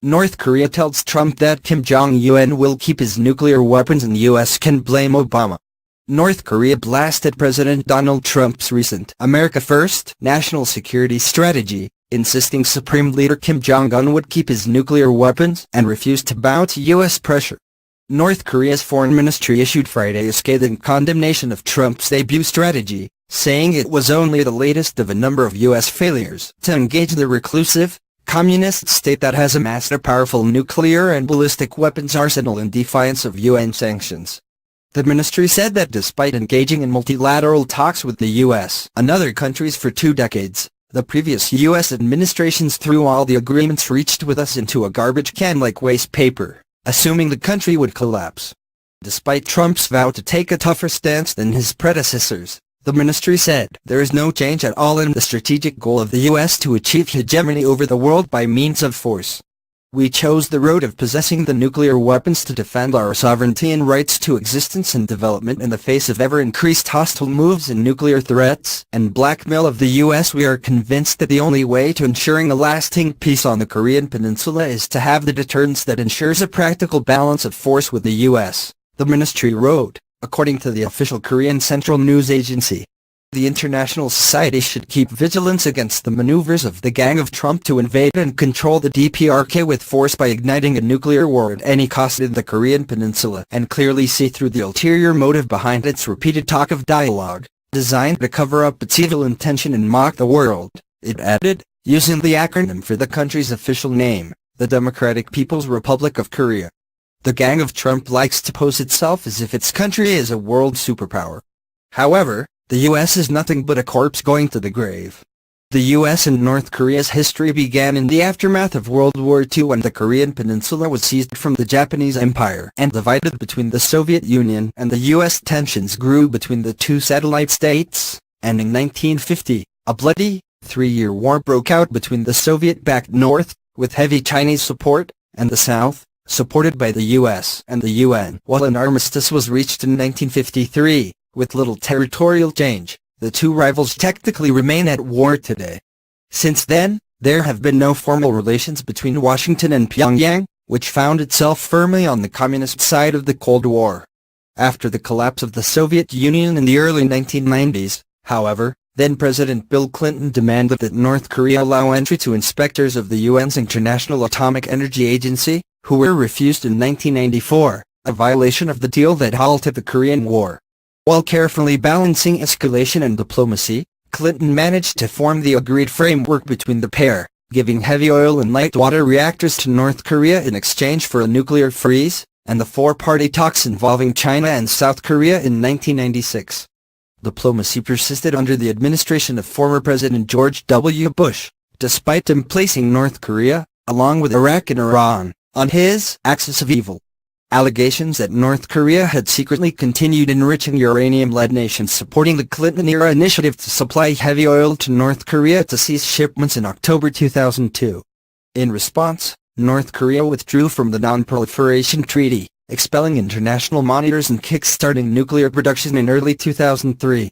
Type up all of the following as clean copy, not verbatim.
North Korea tells Trump that Kim Jong-un will keep his nuclear weapons and the U.S. can blame Obama. North Korea blasted President Donald Trump's recent America First national security strategy, insisting Supreme Leader Kim Jong-un would keep his nuclear weapons and refused to bow to U.S. pressure. North Korea's foreign ministry issued Friday a scathing condemnation of Trump's debut strategy, saying it was only the latest of a number of U.S. failures to engage the reclusive, communist state that has amassed a powerful nuclear and ballistic weapons arsenal in defiance of UN sanctions. The ministry said that despite engaging in multilateral talks with the U.S. and other countries for 2 decades, the previous U.S. administrations threw all the agreements reached with us into a garbage can like waste paper, assuming the country would collapse. Despite Trump's vow to take a tougher stance than his predecessors, the ministry said there is no change at all in the strategic goal of the U.S. to achieve hegemony over the world by means of force. We chose the road of possessing the nuclear weapons to defend our sovereignty and rights to existence and development in the face of ever-increased hostile moves and nuclear threats and blackmail of the U.S. We are convinced that the only way to ensuring a lasting peace on the Korean Peninsula is to have the deterrence that ensures a practical balance of force with the U.S., the ministry wrote, according to the official Korean Central News Agency. The international society should keep vigilance against the maneuvers of the Gang of Trump to invade and control the DPRK with force by igniting a nuclear war at any cost in the Korean Peninsula and clearly see through the ulterior motive behind its repeated talk of dialogue, designed to cover up its evil intention and mock the world, it added, using the acronym for the country's official name, the Democratic People's Republic of Korea. The Gang of Trump likes to pose itself as if its country is a world superpower. However, the U.S. is nothing but a corpse going to the grave. The U.S. and North Korea's history began in the aftermath of World War II when the Korean Peninsula was seized from the Japanese Empire and divided between the Soviet Union and the U.S. Tensions grew between the two satellite states, and in 1950, a bloody, 3-year war broke out between the Soviet-backed North, with heavy Chinese support, and the South, supported by the U.S. and the UN, while an armistice was reached in 1953. With little territorial change, the two rivals technically remain at war today. Since then, there have been no formal relations between Washington and Pyongyang, which found itself firmly on the communist side of the Cold War. After the collapse of the Soviet Union in the early 1990s, however, then-President Bill Clinton demanded that North Korea allow entry to inspectors of the UN's International Atomic Energy Agency, who were refused in 1994, a violation of the deal that halted the Korean War. While carefully balancing escalation and diplomacy, Clinton managed to form the agreed framework between the pair, giving heavy oil and light water reactors to North Korea in exchange for a nuclear freeze, and the 4-party talks involving China and South Korea in 1996. Diplomacy persisted under the administration of former President George W. Bush, despite him placing North Korea, along with Iraq and Iran, on his axis of evil. Allegations that North Korea had secretly continued enriching uranium led nations supporting the Clinton-era initiative to supply heavy oil to North Korea to cease shipments in October 2002. In response, North Korea withdrew from the Non-Proliferation Treaty, expelling international monitors and kick-starting nuclear production in early 2003.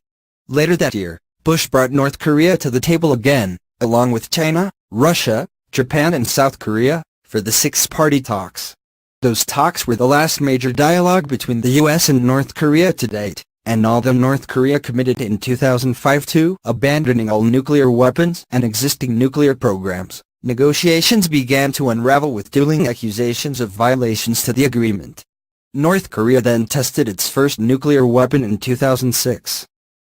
Later that year, Bush brought North Korea to the table again, along with China, Russia, Japan and South Korea, for the 6-party talks. Those talks were the last major dialogue between the U.S. and North Korea to date, and although North Korea committed in 2005 to abandoning all nuclear weapons and existing nuclear programs, negotiations began to unravel with dueling accusations of violations to the agreement. North Korea then tested its first nuclear weapon in 2006.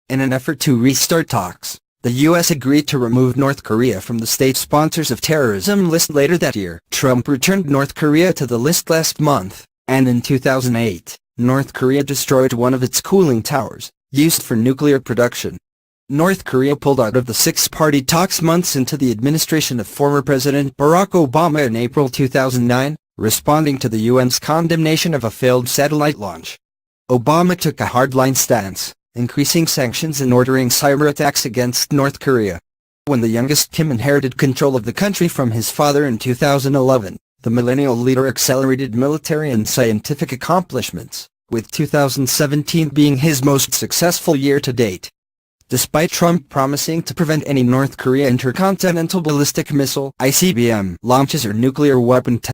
In an effort to restart talks, the U.S. agreed to remove North Korea from the state sponsors of terrorism list later that year. Trump returned North Korea to the list last month, and in 2008, North Korea destroyed one of its cooling towers, used for nuclear production. North Korea pulled out of the 6-party talks months into the administration of former President Barack Obama in April 2009, responding to the UN's condemnation of a failed satellite launch. Obama took a hardline stance, increasing sanctions and ordering cyber attacks against North Korea. When the youngest Kim inherited control of the country from his father in 2011, the millennial leader accelerated military and scientific accomplishments, with 2017 being his most successful year to date. Despite Trump promising to prevent any North Korea intercontinental ballistic missile (ICBM) launches or nuclear weapon